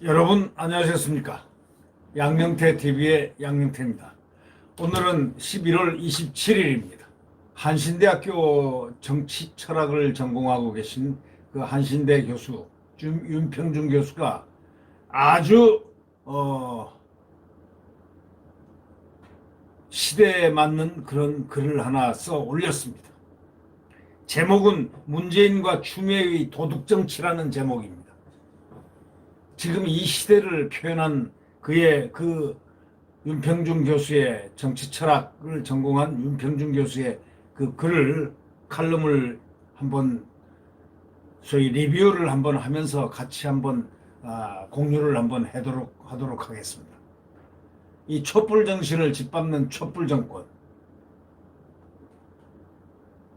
여러분 안녕하셨습니까? 양명태 TV의 양명태입니다. 오늘은 11월 27일입니다. 한신대학교 정치철학을 전공하고 계신 그 한신대 교수 윤평중 교수가 아주 시대에 맞는 그런 글을 하나 써 올렸습니다. 제목은 문재인과 추미애의 도둑정치라는 제목입니다. 지금 이 시대를 표현한 그 윤평중 교수의 정치 철학을 전공한 윤평중 교수의 그 글을 칼럼을 한번 소위 리뷰를 한번 하면서 같이 한번 공유를 한번 하도록 하겠습니다. 이 촛불 정신을 짓밟는 촛불 정권,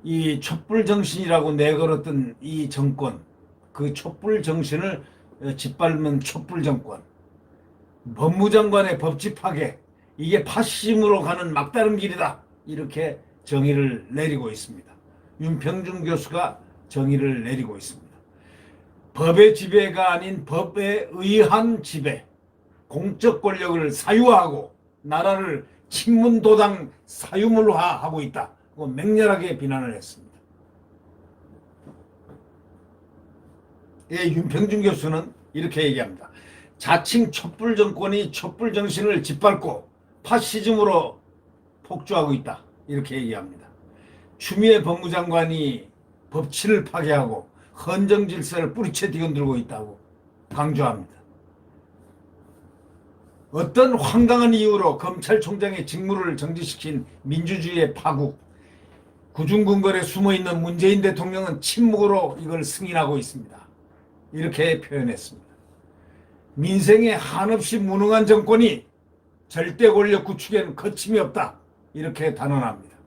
이 촛불 정신이라고 내걸었던 이 정권, 그 촛불 정신을 짓밟는 촛불 정권, 법무장관의 법치 파괴, 이게 파시즘으로 가는 막다른 길이다, 이렇게 정의를 내리고 있습니다. 윤평중 교수가 정의를 내리고 있습니다. 법의 지배가 아닌 법에 의한 지배, 공적 권력을 사유화하고 나라를 친문도당 사유물화하고 있다고 맹렬하게 비난을 했습니다. 윤평중 교수는 이렇게 얘기합니다. 자칭 촛불 정권이 촛불 정신을 짓밟고 파시즘으로 폭주하고 있다, 이렇게 얘기합니다. 추미애 법무장관이 법치를 파괴하고 헌정 질서를 뿌리채 뒤흔들고 있다고 강조합니다. 어떤 황당한 이유로 검찰총장의 직무를 정지시킨 민주주의의 파국, 구중궁궐에 숨어있는 문재인 대통령은 침묵으로 이걸 승인하고 있습니다, 이렇게 표현했습니다. 민생에 한없이 무능한 정권이 절대 권력 구축에는 거침이 없다, 이렇게 단언합니다.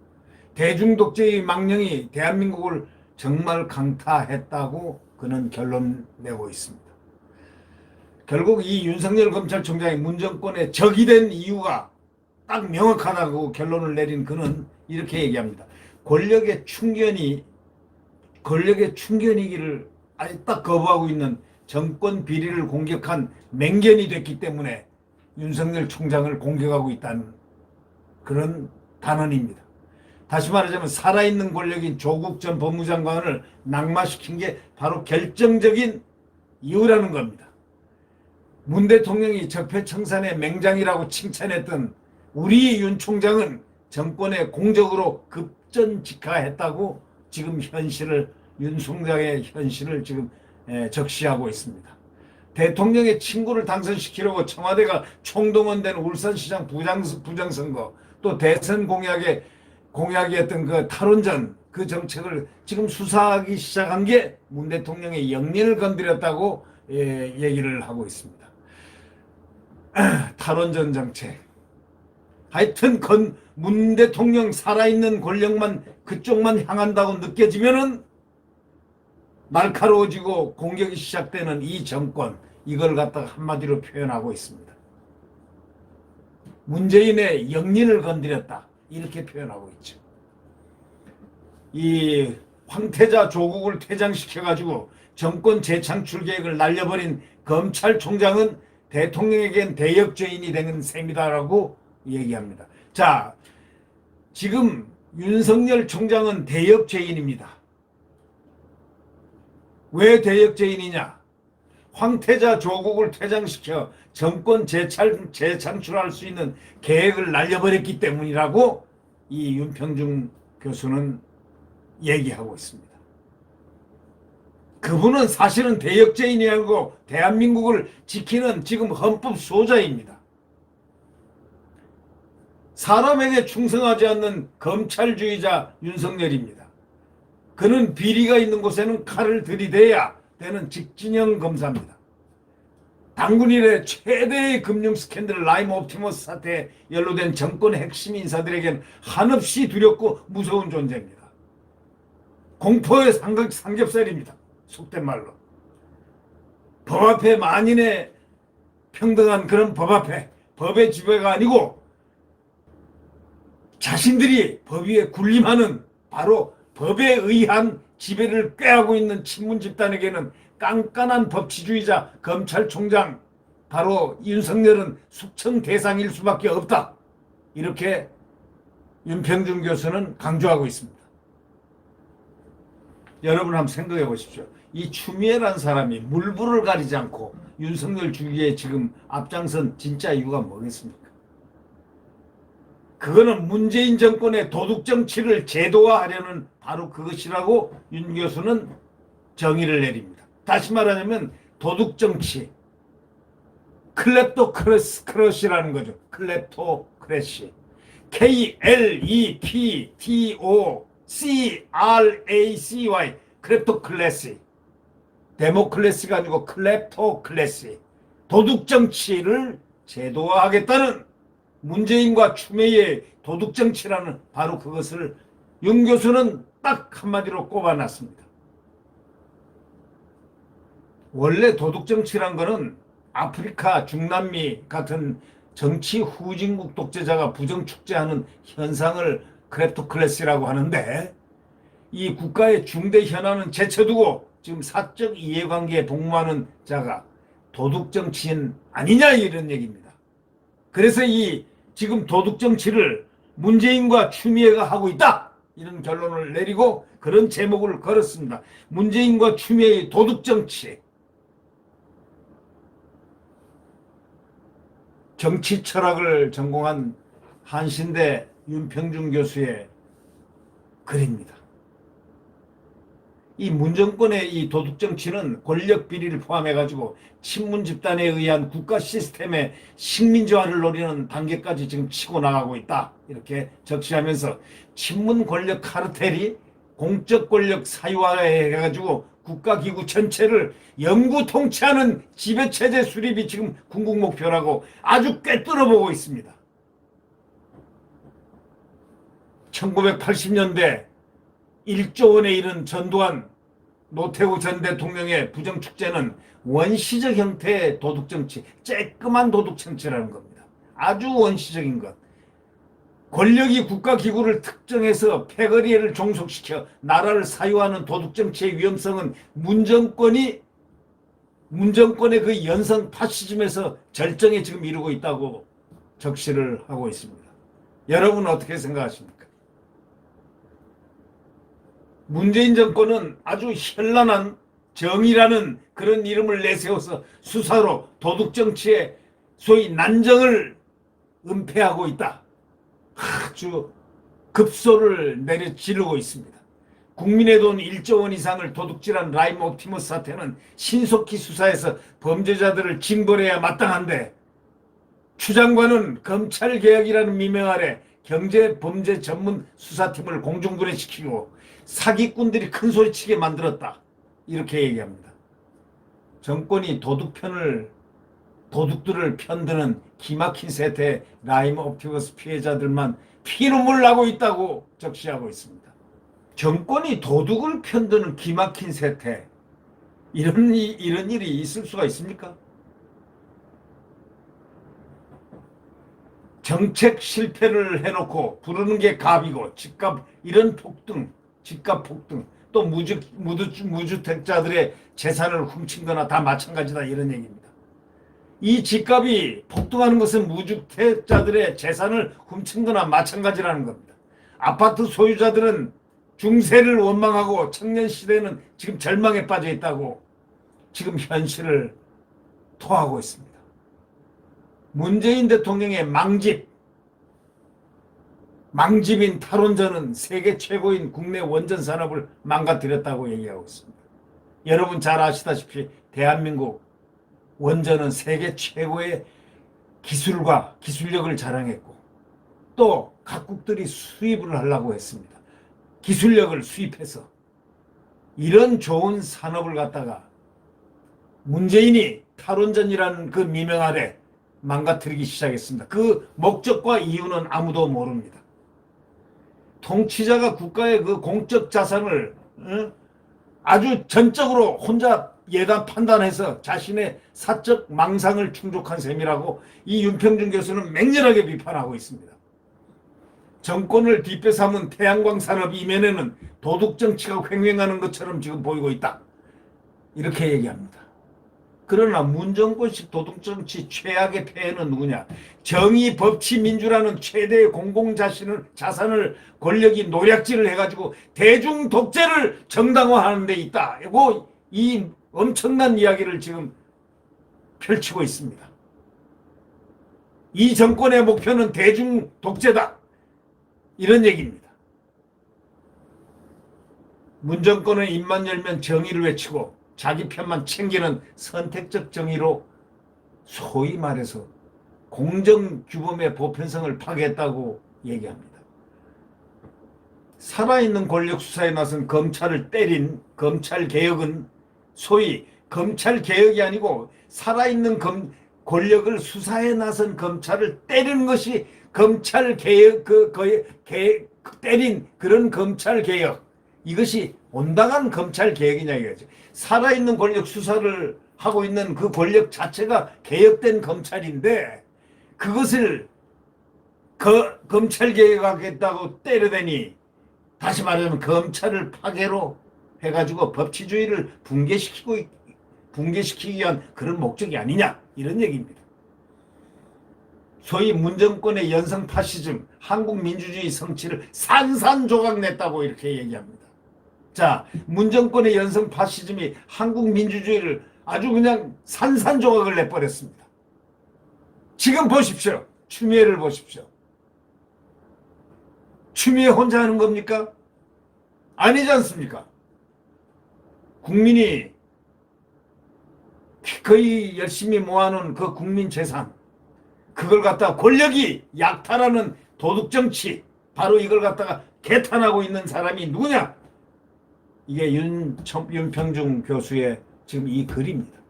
대중독재의 망령이 대한민국을 정말 강타했다고 그는 결론 내고 있습니다. 결국 이 윤석열 검찰총장이 문정권의 적이 된 이유가 딱 명확하다고 결론을 내린 그는 이렇게 얘기합니다. 권력의 충견이기를 아예 딱 거부하고 있는 정권 비리를 공격한 맹견이 됐기 때문에 윤석열 총장을 공격하고 있다는 그런 단언입니다. 다시 말하자면 살아있는 권력인 조국 전 법무장관을 낙마시킨 게 바로 결정적인 이유라는 겁니다. 문 대통령이 적폐청산의 맹장이라고 칭찬했던 우리 윤 총장은 정권에 공적으로 급전직하했다고 지금 윤 총장의 현실을 지금 적시하고 있습니다. 대통령의 친구를 당선시키려고 청와대가 총동원된 울산시장 부정선거, 또 대선 공약이었던 그 탈원전, 그 정책을 지금 수사하기 시작한 게 문 대통령의 영린을 건드렸다고 얘기를 하고 있습니다. 탈원전 정책, 하여튼 문 대통령 살아있는 권력만 그쪽만 향한다고 느껴지면은 날카로워지고 공격이 시작되는 이 정권, 이걸 갖다가 한마디로 표현하고 있습니다. 문재인의 영린을 건드렸다, 이렇게 표현하고 있죠. 이 황태자 조국을 퇴장시켜가지고 정권 재창출 계획을 날려버린 검찰총장은 대통령에겐 대역죄인이 된 셈이다라고 얘기합니다. 자, 지금 윤석열 총장은 대역죄인입니다. 왜 대역죄인이냐? 황태자 조국을 퇴장시켜 정권 재창출할 수 있는 계획을 날려버렸기 때문이라고 이 윤평중 교수는 얘기하고 있습니다. 그분은 사실은 대역죄인이 아니고 대한민국을 지키는 지금 헌법 수호자입니다. 사람에게 충성하지 않는 검찰주의자 윤석열입니다. 그는 비리가 있는 곳에는 칼을 들이대야 되는 직진형 검사입니다. 당군 이래 최대의 금융 스캔들 라임 옵티머스 사태에 연루된 정권 핵심 인사들에게는 한없이 두렵고 무서운 존재입니다. 공포의 삼겹살입니다, 속된 말로. 법 앞에 만인의 평등한 그런 법 앞에 법의 지배가 아니고 자신들이 법 위에 군림하는 바로 법에 의한 지배를 꾀하고 있는 친문 집단에게는 깐깐한 법치주의자 검찰총장 바로 윤석열은 숙청 대상일 수밖에 없다. 이렇게 윤평준 교수는 강조하고 있습니다. 여러분 한번 생각해 보십시오. 이 추미애라는 사람이 물불을 가리지 않고 윤석열 주기에 지금 앞장선 진짜 이유가 뭐겠습니까? 그거는 문재인 정권의 도둑 정치를 제도화하려는 바로 그것이라고 윤 교수는 정의를 내립니다. 다시 말하자면 도둑 정치, 클랩토크래시라는 거죠. 클랩토크래시. KLEPTOCRACY 클랩토클래시. 데모클래시가 아니고 클랩토클래시. 도둑 정치를 제도화하겠다는 문재인과 추미애의 도둑 정치라는 바로 그것을 윤 교수는 딱 한마디로 꼽아놨습니다. 원래 도둑 정치란 거는 아프리카, 중남미 같은 정치 후진국 독재자가 부정축제하는 현상을 크랩토클래시라고 하는데, 이 국가의 중대 현안은 제쳐두고 지금 사적 이해관계에 복무하는 자가 도둑 정치인 아니냐 이런 얘기입니다. 그래서 이 지금 도둑 정치를 문재인과 추미애가 하고 있다 이런 결론을 내리고 그런 제목을 걸었습니다. 문재인과 추미애의 도둑 정치. 정치 철학을 전공한 한신대 윤평준 교수의 글입니다. 이 문정권의 이 도둑 정치는 권력 비리를 포함해가지고 친문 집단에 의한 국가 시스템의 식민지화를 노리는 단계까지 지금 치고 나가고 있다. 이렇게 적시하면서 친문 권력 카르텔이 공적 권력 사유화해가지고 국가기구 전체를 영구 통치하는 지배체제 수립이 지금 궁극 목표라고 아주 꿰뚫어보고 있습니다. 1980년대 1조 원에 이른 전두환 노태우 전 대통령의 부정축제는 원시적 형태의 도둑정치, 쬐끄만 도둑정치라는 겁니다. 아주 원시적인 것. 권력이 국가기구를 특정해서 패거리를 종속시켜 나라를 사유하는 도둑정치의 위험성은 문정권의 그 연성 파시즘에서 절정에 지금 이르고 있다고 적시를 하고 있습니다. 여러분은 어떻게 생각하십니까? 문재인 정권은 아주 현란한 정의라는 그런 이름을 내세워서 수사로 도둑정치의 소위 난정을 은폐하고 있다. 아주 급소를 내려 지르고 있습니다. 국민의 돈 1조 원 이상을 도둑질한 라임 옵티머스 사태는 신속히 수사해서 범죄자들을 징벌해야 마땅한데, 추 장관은 검찰개혁이라는 미명 아래 경제범죄 전문 수사팀을 공중분해시키고 사기꾼들이 큰소리치게 만들었다. 이렇게 얘기합니다. 정권이 도둑들을 편드는 기막힌 세태의 라임 옵티머스 피해자들만 피눈물 나고 있다고 적시하고 있습니다. 정권이 도둑을 편드는 기막힌 세태, 이런 일이 있을 수가 있습니까? 정책 실패를 해놓고 부르는 게 갑이고 집값 이런 폭등, 집값 폭등, 또 무주택자들의 재산을 훔친 거나 다 마찬가지다 이런 얘기입니다. 이 집값이 폭등하는 것은 무주택자들의 재산을 훔친 거나 마찬가지라는 겁니다. 아파트 소유자들은 중세를 원망하고 청년 시대는 지금 절망에 빠져 있다고 지금 현실을 토하고 있습니다. 문재인 대통령의 망집인 탈원전은 세계 최고인 국내 원전 산업을 망가뜨렸다고 얘기하고 있습니다. 여러분 잘 아시다시피 대한민국 원전은 세계 최고의 기술과 기술력을 자랑했고 또 각국들이 수입을 하려고 했습니다. 기술력을 수입해서 이런 좋은 산업을 갖다가 문재인이 탈원전이라는 그 미명 아래 망가뜨리기 시작했습니다. 그 목적과 이유는 아무도 모릅니다. 통치자가 국가의 그 공적 자산을 아주 전적으로 혼자 예단 판단해서 자신의 사적 망상을 충족한 셈이라고 이 윤평준 교수는 맹렬하게 비판하고 있습니다. 정권을 뒷배삼은 태양광 산업 이면에는 도둑 정치가 횡행하는 것처럼 지금 보이고 있다. 이렇게 얘기합니다. 그러나 문정권식 도둑정치 최악의 폐해는 누구냐? 정의, 법치, 민주라는 최대의 자산을 권력이 노략질을 해가지고 대중 독재를 정당화하는 데 있다. 이 엄청난 이야기를 지금 펼치고 있습니다. 이 정권의 목표는 대중 독재다. 이런 얘기입니다. 문정권은 입만 열면 정의를 외치고 자기 편만 챙기는 선택적 정의로 소위 말해서 공정규범의 보편성을 파괴했다고 얘기합니다. 살아있는 권력 수사에 나선 검찰을 때린 검찰개혁은 소위 검찰개혁이 아니고 살아있는 권력을 수사에 나선 검찰을 때리는 것이 검찰개혁, 때린 그런 검찰개혁. 이것이 온당한 검찰개혁이냐 이거죠. 살아있는 권력 수사를 하고 있는 그 권력 자체가 개혁된 검찰인데 그것을 검찰개혁하겠다고 때려대니 다시 말하면 검찰을 파괴로 해가지고 법치주의를 붕괴시키기 위한 그런 목적이 아니냐 이런 얘기입니다. 소위 문정권의 연성 파시즘, 한국 민주주의 성취를 산산조각 냈다고 이렇게 얘기합니다. 자, 문정권의 연성 파시즘이 한국 민주주의를 아주 그냥 산산조각을 내버렸습니다. 지금 보십시오. 추미애를 보십시오. 추미애 혼자 하는 겁니까? 아니지 않습니까? 국민이 거의 열심히 모아놓은 그 국민 재산, 그걸 갖다가 권력이 약탈하는 도둑정치, 바로 이걸 갖다가 개탄하고 있는 사람이 누구냐? 이게 윤평중 교수의 지금 이 글입니다.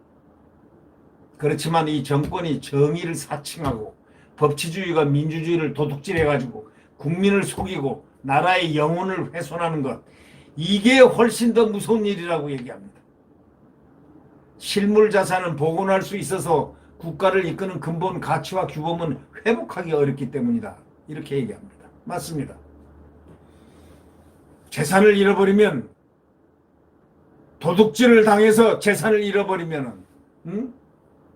그렇지만 이 정권이 정의를 사칭하고 법치주의가 민주주의를 도둑질해가지고 국민을 속이고 나라의 영혼을 훼손하는 것, 이게 훨씬 더 무서운 일이라고 얘기합니다. 실물 자산은 복원할 수 있어서 국가를 이끄는 근본 가치와 규범은 회복하기 어렵기 때문이다. 이렇게 얘기합니다. 맞습니다. 재산을 잃어버리면 도둑질을 당해서 재산을 잃어버리면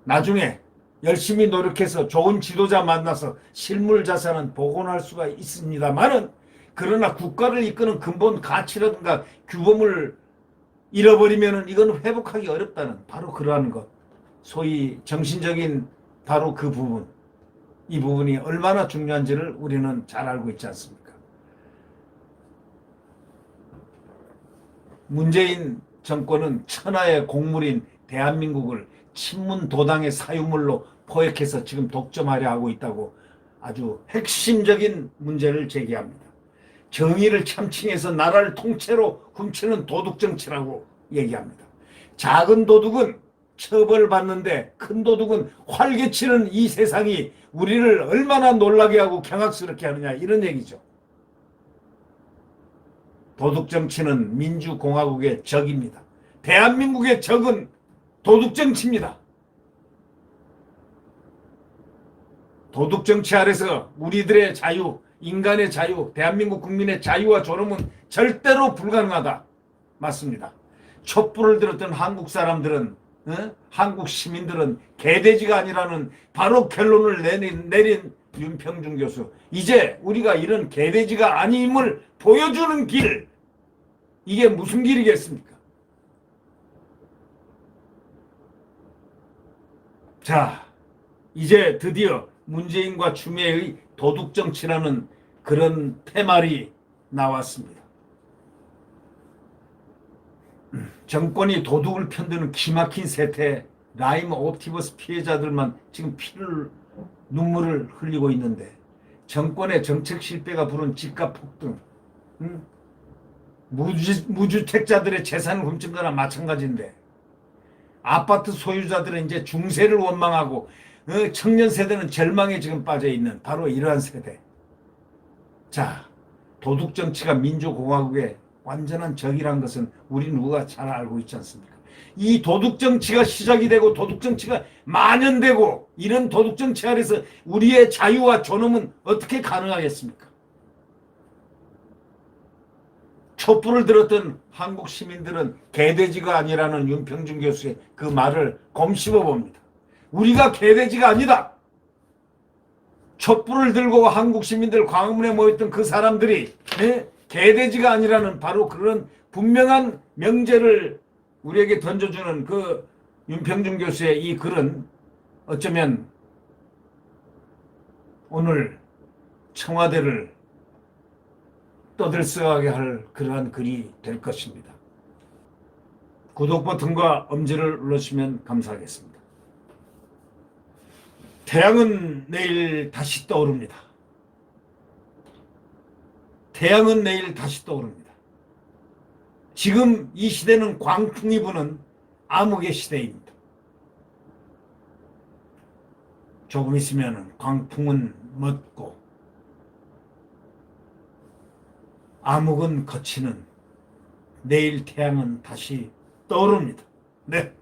나중에 열심히 노력해서 좋은 지도자 만나서 실물 자산은 복원할 수가 있습니다만은 그러나 국가를 이끄는 근본 가치라든가 규범을 잃어버리면 이건 회복하기 어렵다는 바로 그러한 것. 소위 정신적인 바로 그 부분. 이 부분이 얼마나 중요한지를 우리는 잘 알고 있지 않습니까? 문재인 정권은 천하의 곡물인 대한민국을 친문 도당의 사유물로 포획해서 지금 독점하려 하고 있다고 아주 핵심적인 문제를 제기합니다. 정의를 참칭해서 나라를 통째로 훔치는 도둑정치라고 얘기합니다. 작은 도둑은 처벌받는데 큰 도둑은 활개치는 이 세상이 우리를 얼마나 놀라게 하고 경악스럽게 하느냐 이런 얘기죠. 도둑정치는 민주공화국의 적입니다. 대한민국의 적은 도둑정치입니다. 도둑정치 아래서 우리들의 자유, 인간의 자유, 대한민국 국민의 자유와 존엄은 절대로 불가능하다. 맞습니다. 촛불을 들었던 한국 사람들은 한국 시민들은 개돼지가 아니라는 바로 결론을 내린 윤평중 교수. 이제 우리가 이런 개돼지가 아님을 보여주는 길. 이게 무슨 길이겠습니까? 자, 이제 드디어 문재인과 추미애의 도둑정치라는 그런 폐말이 나왔습니다. 정권이 도둑을 편드는 기막힌 세태, 라임 옵티버스 피해자들만 지금 눈물을 흘리고 있는데 정권의 정책 실패가 부른 집값 폭등, 무주택자들의 재산을 훔친 거나 마찬가지인데 아파트 소유자들은 이제 중세를 원망하고 청년 세대는 절망에 지금 빠져 있는 바로 이러한 세대. 자, 도둑정치가 민주공화국의 완전한 적이란 것은 우리 누가 잘 알고 있지 않습니까? 이 도둑정치가 시작이 되고 도둑정치가 만연되고 이런 도둑정치 아래서 우리의 자유와 존엄은 어떻게 가능하겠습니까? 촛불을 들었던 한국 시민들은 개돼지가 아니라는 윤평준 교수의 그 말을 곰씹어 봅니다. 우리가 개돼지가 아니다. 촛불을 들고 한국 시민들 광화문에 모였던 그 사람들이 개돼지가 아니라는 바로 그런 분명한 명제를 우리에게 던져주는 그 윤평준 교수의 이 글은 어쩌면 오늘 청와대를 떠들썩하게 할 그러한 글이 될 것입니다. 구독 버튼과 엄지를 눌러주시면 감사하겠습니다. 태양은 내일 다시 떠오릅니다. 태양은 내일 다시 떠오릅니다. 지금 이 시대는 광풍이 부는 암흑의 시대입니다. 조금 있으면 광풍은 멎고 암흑은 거치는 내일 태양은 다시 떠오릅니다. 네.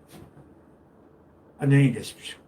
안녕히 계십시오.